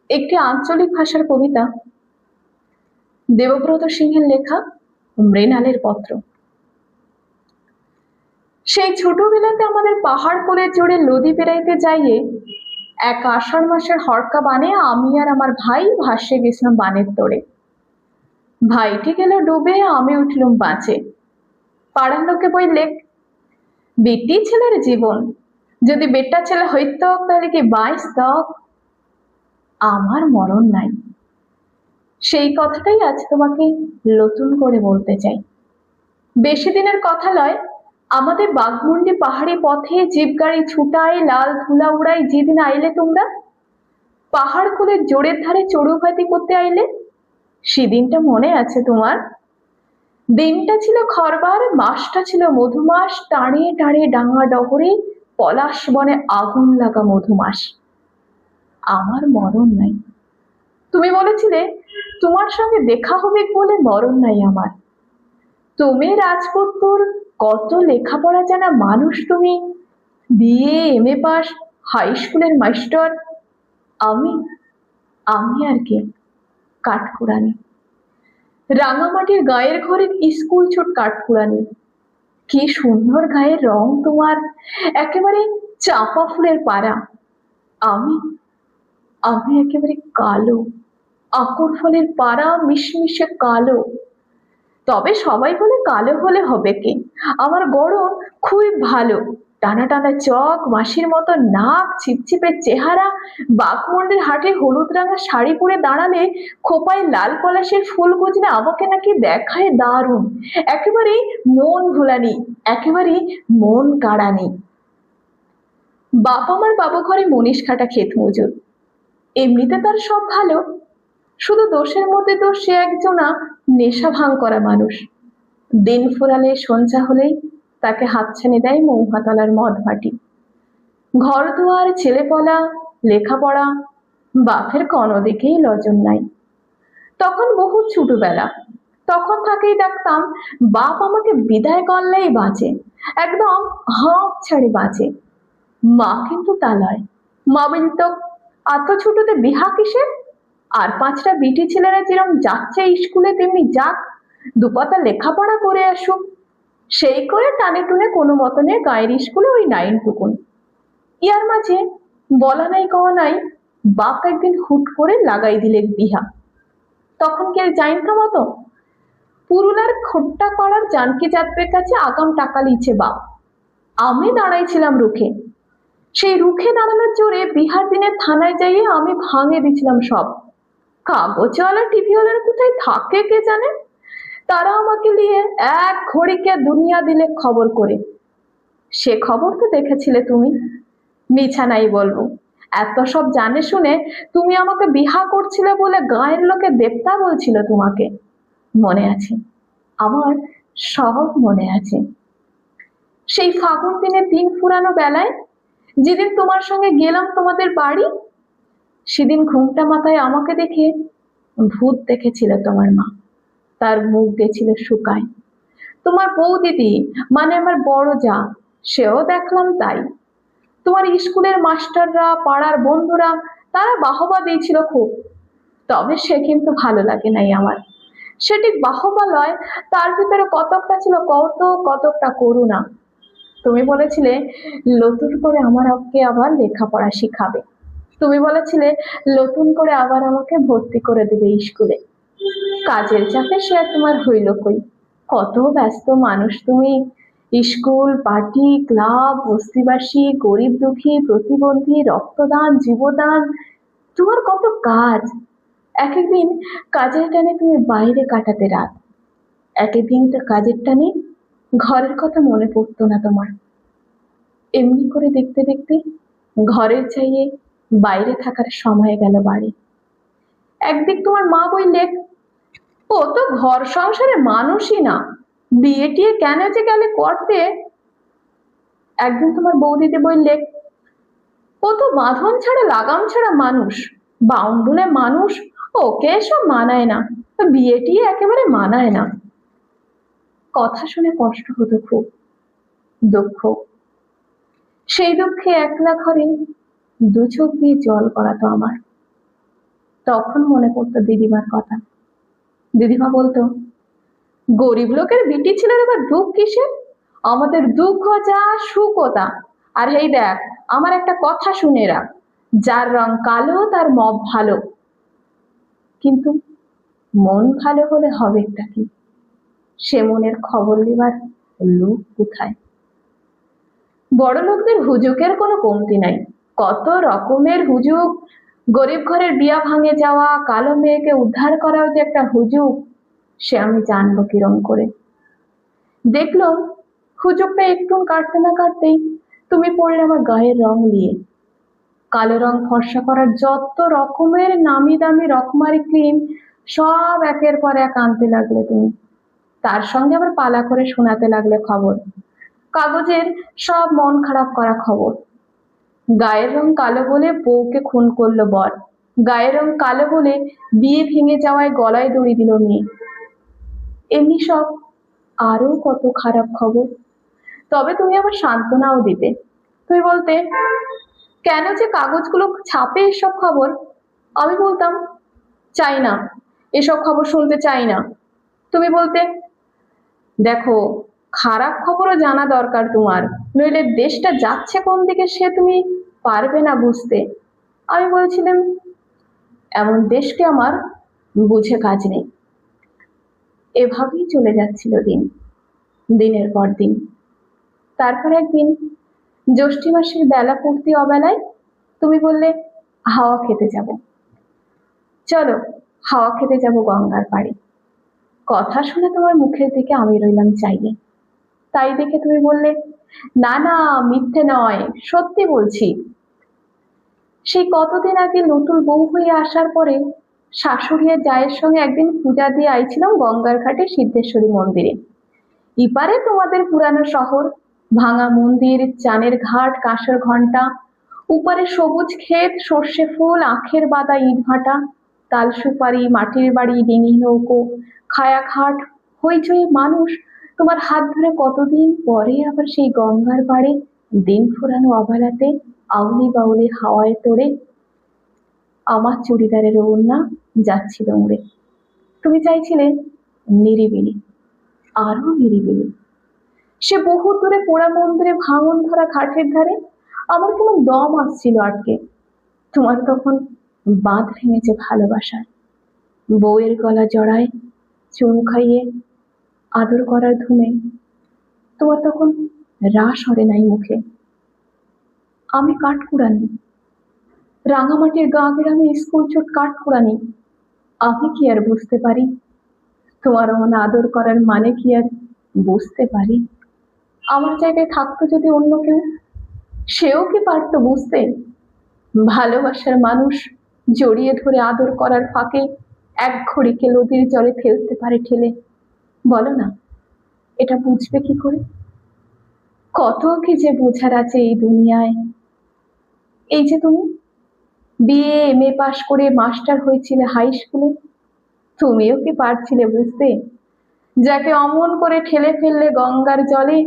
একটি আঞ্চলিক ভাষার কবিতা, দেবব্রত সিংহের লেখা, মৃণালের পত্র। সেই ছোটবেলাতে আমাদের পাহাড় কোলে চড়ে নদী পেরাইতে যাইয়ে এক আষাঢ় মাসের হরকা বানে আমি আর আমার ভাই ভাসে গেছিলাম বানের তোড়ে। ভাইটি গেল ডুবে, আমি উঠলুম বাঁচে। পাড়ার লোকে বললে, বেটি ছেলের জীবন, যদি বেটা ছেলে হইত তাহলে কি বাইস। আমার মরণ নাই। সেই কথাটাই আজ তোমাকে নতুন করে বলতে চাই। বেশি দিনের কথা নয়, আমাদের বাঘমুন্ডি পাহাড়ি পথে জিপ গাড়ি ছুটাই, লাল ধুলা উড়াই, যেদিন আইলে তোমরা পাহাড় খুলে জোরের ধারে চড়ুভাতি করতে আইলে, সেদিনটা মনে আছে তোমার? দিনটা ছিল খরবার, মাসটা ছিল মধুমাস, টাড়ে টাড়ে ডাঙা ডহরে পলাশ বনে আগুন লাগা মধুমাস। আমার মরণ নাই। তুমি বলেছিলে তোমার সঙ্গে দেখা হবে বলে মরণ নাই আমার। তুমি রাজপুতপুর, কত লেখাপড়া জানা মানুষ তুমি, বিএ এমএ পাস, হাই স্কুলের মাস্টার। আমি আমি আর কি, কাঠকুড়ানি। রাঙামাটির গায়ের ঘরের স্কুল ছোট কাঠকুড়ানি। কি সুন্দর গায়ের রং তোমার, একেবারে চাপা ফুলের পাড়া। আমি আমি একেবারে কালো, আকর ফলের পাড়া, মিশমিশে কালো। তবে সবাই বলে কালো হলে হবে কি, আমার গড়ন খুবই ভালো। টানা টানা চোখ, মাসির মতো নাক, ছিপছিপে চেহারা, বাঘমুন্ডির হাটে হলুদ রাঙা শাড়ি পরে দাঁড়ালে খোপায় লাল পলাশের ফুল গুজলে আমাকে নাকি দেখায় দারুণ। একেবারে মন ভোলানি, একেবারে মন কাড়ানি। বাপ আমার বাবু ঘরে মনীষ খাটা ক্ষেত মজুর। এমনিতে তার সব ভালো, শুধু দোষের মধ্যে দোষ সে একজনা নেশা ভাঙ করা মানুষ। দিন ফুরালে সন্ধ্যা হলেই তাকে হাতছানি দেয় মৌহাতলার মদ ভাটি। ঘর দুয়ার, ছেলেপলা, লেখাপড়া, বাপের কোনো দিকেই লজন নাই। তখন বহু ছোটবেলা, তখন থাকেই দেখতাম বাপ আমাকে বিদায় করলেই বাঁচে, একদম হাঁপ ছাড়ে বাঁচে। মা কিন্তু তা নয়। মা বলতো, এত ছোটতে বিহা কিসের, আর পাঁচটা বিটি ছেলেরা যেরকম যাচ্ছে স্কুলে তেমনি যাক, দুপাতা লেখাপড়া করে আসুক। সেই করে টানে টুনে কোনো মতনে গায়ের স্কুলে ওই 9 টুকুন। ইয়ার মাঝে বলা নাই কওয়া নাই, বাপ একদিন হুট করে লাগাই দিলে বিহা। তখন কে জানতাম অত? পুরুলার খোট্টা পাড়ার জানকি যাত্রের কাছে আগাম টাকা লিছে বাপ। আমি দাঁড়াইছিলাম রুখে। সেই রুখে দাঁড়ানোর জোরে বিহার দিনের থানায় যাইয়ে আমি ভাঙে দিছিলাম সব। কাগজওয়ালা টিভিওয়ালার কোথায় থাকে কে জানে, তারা আমাকে নিয়ে এক ঘড়িকে দুনিয়া দিলে খবর করে। সে খবর তো দেখেছিলে তুমি। মিছা নাই বলবো, এত সব জানে শুনে তুমি আমাকে বিহা করছিলে বলে গায়ের লোকে দেবতা বলছিল তোমাকে। মনে আছে, আমার সব মনে আছে। সেই ফাগুন দিনে দিন ফুরানো বেলায়, যেদিন তোমার সঙ্গে গেলাম তোমাদের বাড়ি, সেদিন ঘুমটা মাথায় আমাকে দেখে ভূত দেখেছিল তোমার মা। তার মুখ গেছিল শুকায়। তোমার বউ দিদি, মানে আমার বড় যা, সেও দেখলাম তাই। তোমার স্কুলের মাস্টাররা, পাড়ার বন্ধুরা, তারা বাহবা দিয়েছিল খুব। তবে সে কিন্তু ভালো লাগে নাই আমার। সে ঠিক বাহবা লয়, তার ভিতরে কতকটা ছিল কৌতুক, কতকটা করুণা। তুমি বলেছিলে নতুন করে আমার ওকে আবার লেখাপড়া শিখাবে। তুমি বলেছিলে নতুন করে আবার আমাকে ভর্তি করে দেবে স্কুলে। কাজের চাপে সে আর তোমার হইল কই। কত ব্যস্ত মানুষ তুমি। স্কুল, পার্টি, ক্লাব, বস্তিবাসী, গরিব দুঃখী, প্রতিবন্ধী, রক্তদান, জীবদান, তোমার কত কাজ। এক একদিন কাজের টানে তুমি বাইরে কাটাতে রাত, এক একদিন তো কাজের টানে ঘরের কথা মনে পড়তো না তোমার। এমনি করে দেখতে দেখতে ঘরের চাইয়ে বাইরে থাকার সময় গেল বাড়ি। একদিক তোমার মা বললে, ও তো ঘর সংসারে মানুষই না, বিয়ে টিয়ে কেন যে গেলে করতে। একদিন তোমার বৌদিদি বললে, ও তো বাঁধন ছাড়া লাগাম ছাড়া মানুষ, বাউন্ডুলে মানুষ, ওকে এসব মানায় না, বিয়ে টিয়ে একেবারে মানায় না। কথা শুনে কষ্ট হতো খুব, দুঃখ। সেই দুঃখে একলা ঘরে দু চোখ দিয়ে জল গড়াতো আমার। তখন মনে পড়তো দিদিমার কথা। দিদিমা বলতো, গরিব লোকের বিটি ছেলের আবার দুঃখ কিসের? আমাদের দুঃখ যা সুখও তা। আর এই দেখ, আমার একটা কথা শুনে রাখ, যার রং কালো তার মব ভালো। কিন্তু মন ভালো হলে হবেটা কি? সে মনের খবর নেবার লোক কোথায়? বড় লোকদের হুজুকের কোনো কমতি নাই, কত রকমের হুজুক। গরিব ঘরের বিয়া ভাঙে যাওয়া, কালো মেয়েকে উদ্ধার করাও যে একটা হুজুক, সে আমি জানবো কিরম করে? দেখলাম হুজুকটা একটু কাটতে না কাটতেই তুমি পড়লে আমার গায়ের রং নিয়ে। কালো রং ফর্সা করার যত রকমের নামি দামি রকমারি ক্রিম সব একের পর এক আনতে লাগলে তুমি। তার সঙ্গে আবার পালা করে শোনাতে লাগলে খবর, কাগজের সব মন খারাপ করা খবর। গায়ের রং কালো বলে বউকে খুন করলো বর, গায়ের রং কালো বলে বিয়ে ভেঙে যাওয়ায় গলায় দড়ি দিল মেয়ে। এমনি সব আরো কত খারাপ খবর। তবে তুমি আবার সান্ত্বনাও দিতে। তুমি বলতে, কেন যে কাগজগুলো ছাপে এসব খবর? আমি বলতাম, চাই না, এসব খবর শুনতে চাই না। তুমি বলতে, দেখো, খারাপ খবরও জানা দরকার তোমার, নইলে দেশটা যাচ্ছে কোন দিকে সে তুমি পারবে না বুঝতে। আমি বলছিলাম, এমন দেশকে আমার বুঝে কাজ নেই। এভাবেই চলে যাচ্ছিল দিন, দিনের পর দিন। তারপর একদিন জ্যৈষ্ঠী মাসের বেলা পড়তি অবেলায় তুমি বললে, হাওয়া খেতে যাব, চলো হাওয়া খেতে যাব গঙ্গার পাড়ে। কথা শুনে তোমার মুখের দিকে আমি রইলাম চাইলে। তাই দেখে তুমি বললে, না না, মিথ্যে নয়, সত্যি বলছি। সেই কতদিন আগে নতুন বউ হয়ে আসার পরে শাশুড়ি আর জায়ের সঙ্গে একদিন পূজা দিয়ে আইছিলাম গঙ্গার ঘাটে সিদ্ধেশ্বরী মন্দিরে। ইপারে তোমাদের পুরানো শহর, ভাঙা মন্দির, চানের ঘাট, কাঁসর ঘন্টা, উপারে সবুজ ক্ষেত, সর্ষে ফুল, আখের বাদা, ইট ভাটা, তাল সুপারি, মাটির বাড়ি, ডিঙি নৌকো, খায়া খাট, হইচই মানুষ। তোমার হাত ধরে কতদিন পরে আবার সেই গঙ্গার পাড়ে দিন ফুরানো অবেলাতে আউলি বাউলি হাওয়ায় তোড়ে আমার চুড়িদারের ওড়না যাচ্ছিল উড়ে। তুমি চাইছিলে নিরিবিলি, আরো নিরিবিলি। সে বহু দূরে পোড়া মন্দিরে ভাঙন ধরা ঘাটের ধারে আমার কেমন দম আসছিল আটকে। তোমার তখন বাঁধ ভেঙেছে ভালোবাসার, বউয়ের গলা জড়ায় চুন খাইয়ে আদর করার ধুমে। তোমার তখন রাস হরে নাই মুখে। আমি কাঠকুড়ানি, রাঙামাটির গা গ্রামে স্কুল চোট কাঠকুড়ানি। আমি কি আর বুঝতে পারি? তোমার মন আদর করার মানে কি আর বুঝতে পারি? আমার জায়গায় থাকতো যদি অন্য কেউ, সেও কি পারতো বুঝতে? ভালোবাসার মানুষ জড়িয়ে ধরে আদর করার ফাঁকে এক ঘড়িকে নদীর জলে ফেলতে পারে ঠেলে। বলো না, এটা বুঝবে কি করে? কত কি যে বোঝার আছে এই দুনিয়ায়। এই যে তুমি বিএ এমএ পাশ করে মাস্টার হয়েছিলে হাই স্কুলে, তুমিও কি পারছিলে বুঝতে? যাকে অমন করে ঠেলে ফেললে গঙ্গার জলে,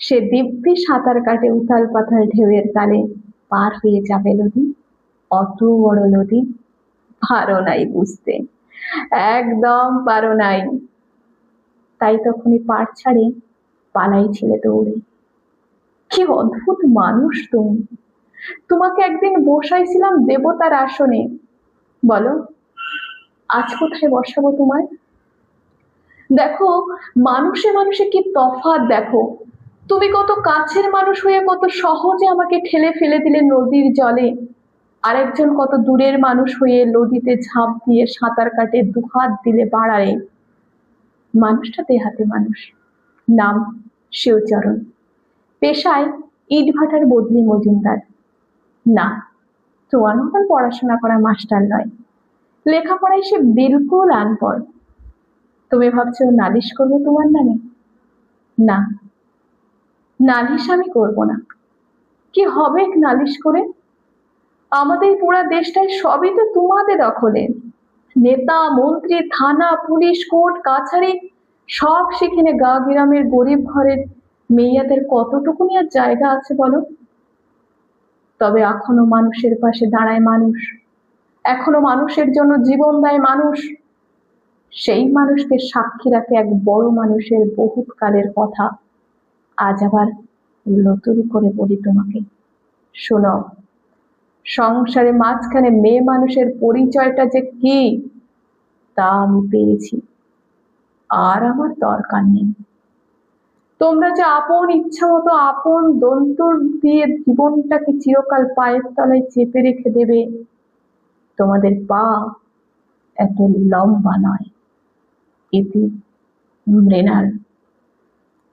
সে দিব্যি সাঁতার কাটে উথাল পাথাল ঢেউয়ের তালে, পার হয়ে যাবে নদী, অত বড় নদী। পারো নাই বুঝতে, একদম পারো নাই। তাই তখনই পাড় ছাড়ে পালাই ছিলে দৌড়ে। কি অদ্ভুত মানুষ তুমি! তোমাকে একদিন বসাইছিলাম দেবতার আসনে, বলো আজ কোথায় বসাবো তোমায়? দেখো, মানুষে মানুষে কি তফাৎ দেখো। তুমি কত কাছের মানুষ হয়ে কত সহজে আমাকে ঠেলে ফেলে দিলে নদীর জলে, আরেকজন কত দূরের মানুষ হয়ে নদীতে ঝাঁপ দিয়ে সাঁতার কাটে দুহাত দিলে বাড়ায়। মানুষটা দেহাতে মানুষ, নাম শিবচরণ, পেশায় ইট ভাটার বদলি মজুমদার। না, তোমার মতন পড়াশোনা করা মাস্টার নয়, লেখাপড়ায় সে বিলকুল আনপড়। তুমি ভাবছো নালিশ করবো তোমার নামে? না, নালিশ আমি করবো না। কি হবে নালিশ করে? আমাদের পুরা দেশটায় সবই তো তোমাদের দখলে। নেতা মন্ত্রী, থানা পুলিশ কোর্ট কাছারি সব সেখানে গা গ্রামের গরিব ঘরের মেয়েদের কতটুকুনি আর জায়গা আছে বলো? তবে এখনো মানুষের পাশে দাঁড়ায় মানুষ, এখনো মানুষের জন্য জীবন দেয় মানুষ, সেই মানুষকে সাক্ষী রাখে এক বড় মানুষের বহুত কালের কথা। আজ আবার নতুন করে বলি তোমাকে, শোনো, সংসারে মাঝখানে মেয়ে মানুষের পরিচয়টা যে কি তা আমি পেয়েছি, আর আমার দরকার নেই। তোমরা যে আপন ইচ্ছা মতো আপন দন্তর দিয়ে জীবনটাকে চিরকাল পায়ের তলায় চেপে রেখে দেবে, তোমাদের পা এত লম্বা নয়। ইতি মৃণাল।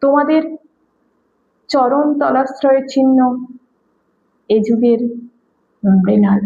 তোমাদের চরণ তলাশ্রয়ের চিহ্ন এ যুগের মৃণাল।